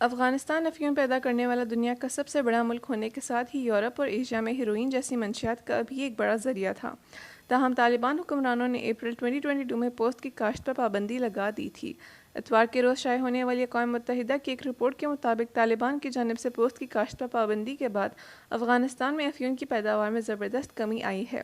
افغانستان افیون پیدا کرنے والا دنیا کا سب سے بڑا ملک ہونے کے ساتھ ہی یورپ اور ایشیا میں ہیروئن جیسی منشیات کا بھی ایک بڑا ذریعہ تھا۔ تاہم طالبان حکمرانوں نے اپریل 2022 میں پوست کی کاشت پر پابندی لگا دی تھی۔ اتوار کے روز شائع ہونے والی اقوام متحدہ کی ایک رپورٹ کے مطابق طالبان کی جانب سے پوست کی کاشت پر پابندی کے بعد افغانستان میں افیون کی پیداوار میں زبردست کمی آئی ہے۔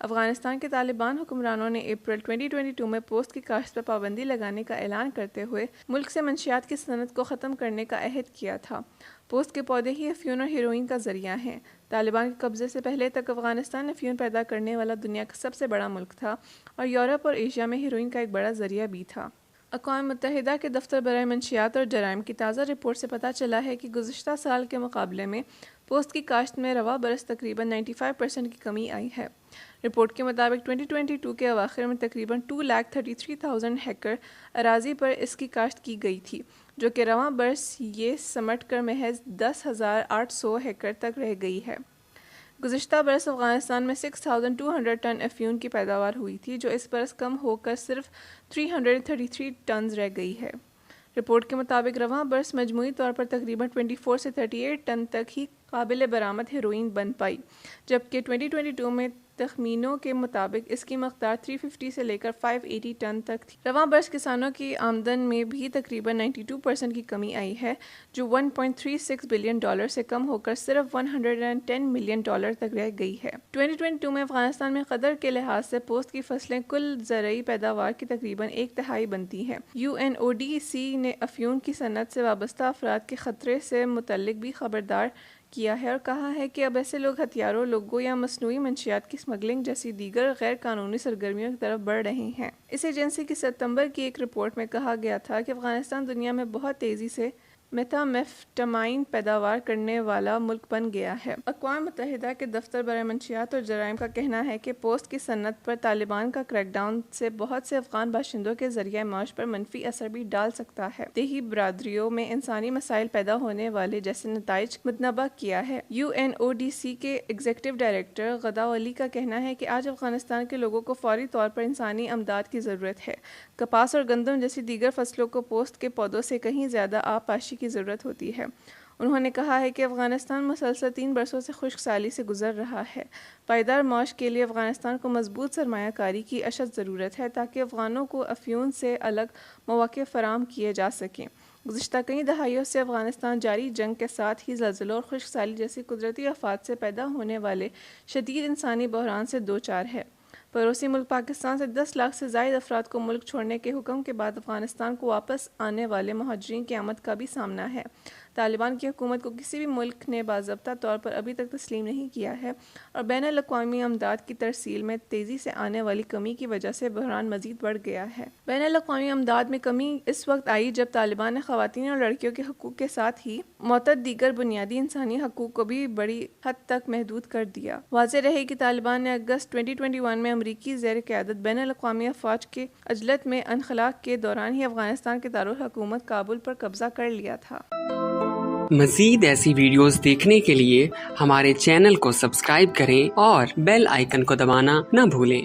افغانستان کے طالبان حکمرانوں نے اپریل 2022 میں پوست کی کاشت پر پابندی لگانے کا اعلان کرتے ہوئے ملک سے منشیات کی صنعت کو ختم کرنے کا عہد کیا تھا۔ پوست کے پودے ہی افیون اور ہیروئن کا ذریعہ ہیں۔ طالبان کے قبضے سے پہلے تک افغانستان افیون پیدا کرنے والا دنیا کا سب سے بڑا ملک تھا اور یورپ اور ایشیا میں ہیروئن کا ایک بڑا ذریعہ بھی تھا۔ اقوام متحدہ کے دفتر برائے منشیات اور جرائم کی تازہ رپورٹ سے پتہ چلا ہے کہ گزشتہ سال کے مقابلے میں پوست کی کاشت میں رواں برس تقریباً 95% کی کمی آئی ہے۔ رپورٹ کے مطابق 2022 کے اواخر میں تقریباً 2,33,000 ہیکٹر اراضی پر اس کی کاشت کی گئی تھی، جو کہ رواں برس یہ سمٹ کر محض 10,800 ہیکٹر تک رہ گئی ہے۔ گزشتہ برس افغانستان میں 6,200 ٹن افیون کی پیداوار ہوئی تھی، جو اس برس کم ہو کر صرف 333 ٹنز رہ گئی ہے۔ رپورٹ کے مطابق رواں برس مجموعی طور پر تقریباً 24 سے 38 ٹن تک ہی قابل برآمد ہیروئن بن پائی، جبکہ 2022 میں تخمینوں کے مطابق اس کی مقدار 350 سے لے کر 580 ٹن تک تھی۔ رواں برس کسانوں کی آمدن میں بھی تقریباً 92% کی کمی آئی ہے، جو $1.36 بلین سے کم ہو کر صرف $110 ملین تک رہ گئی ہے۔ 2022 میں افغانستان میں قدر کے لحاظ سے پوست کی فصلیں کل زرعی پیداوار کی تقریباً 1/3 بنتی ہیں۔ UNODC نے افیون کی صنعت سے وابستہ افراد کے خطرے سے متعلق بھی خبردار کیا ہے اور کہا ہے کہ اب ایسے لوگ ہتھیاروں، لوگوں یا مصنوعی منشیات کی اسمگلنگ جیسی دیگر غیر قانونی سرگرمیوں کی طرف بڑھ رہے ہیں۔ اس ایجنسی کی ستمبر کی ایک رپورٹ میں کہا گیا تھا کہ افغانستان دنیا میں بہت تیزی سے میتھامفیٹامائن پیداوار کرنے والا ملک بن گیا ہے۔ اقوام متحدہ کے دفتر برائے منشیات اور جرائم کا کہنا ہے کہ پوست کی صنعت پر طالبان کا کریک ڈاؤن سے بہت سے افغان باشندوں کے ذریعہ معاش پر منفی اثر بھی ڈال سکتا ہے۔ دیہی برادریوں میں انسانی مسائل پیدا ہونے والے جیسے نتائج متنبع کیا ہے۔ UNODC کے ایگزیکٹو ڈائریکٹر غدا علی کا کہنا ہے کہ آج افغانستان کے لوگوں کو فوری طور پر انسانی امداد کی ضرورت ہے۔ کپاس اور گندم جیسی دیگر فصلوں کو پوست کے پودوں سے کہیں زیادہ آب پاشی کی ضرورت ہوتی ہے۔ انہوں نے کہا ہے کہ افغانستان مسلسل 3 برسوں سے خشک سالی سے گزر رہا ہے۔ پائیدار معاش کے لیے افغانستان کو مضبوط سرمایہ کاری کی اشد ضرورت ہے تاکہ افغانوں کو افیون سے الگ مواقع فراہم کیے جا سکیں۔ گزشتہ کئی دہائیوں سے افغانستان جاری جنگ کے ساتھ ہی زلزلوں اور خشک سالی جیسی قدرتی آفات سے پیدا ہونے والے شدید انسانی بحران سے دوچار ہے۔ پڑوسی ملک پاکستان سے 10 لاکھ سے زائد افراد کو ملک چھوڑنے کے حکم کے بعد افغانستان کو واپس آنے والے مہاجرین کی آمد کا بھی سامنا ہے۔ طالبان کی حکومت کو کسی بھی ملک نے باضابطہ طور پر ابھی تک تسلیم نہیں کیا ہے اور بین الاقوامی امداد کی ترسیل میں تیزی سے آنے والی کمی کی وجہ سے بحران مزید بڑھ گیا ہے۔ بین الاقوامی امداد میں کمی اس وقت آئی جب طالبان نے خواتین اور لڑکیوں کے حقوق کے ساتھ ہی معتد دیگر بنیادی انسانی حقوق کو بھی بڑی حد تک محدود کر دیا۔ واضح رہے کہ طالبان نے اگست 2021 میں امریکی زیر قیادت بین الاقوامی افواج کے عجلت میں انخلا کے دوران ہی افغانستان کے دارالحکومت کابل پر قبضہ کر لیا تھا۔ مزید ایسی ویڈیوز دیکھنے کے لیے ہمارے چینل کو سبسکرائب کریں اور بیل آئیکن کو دبانا نہ بھولیں۔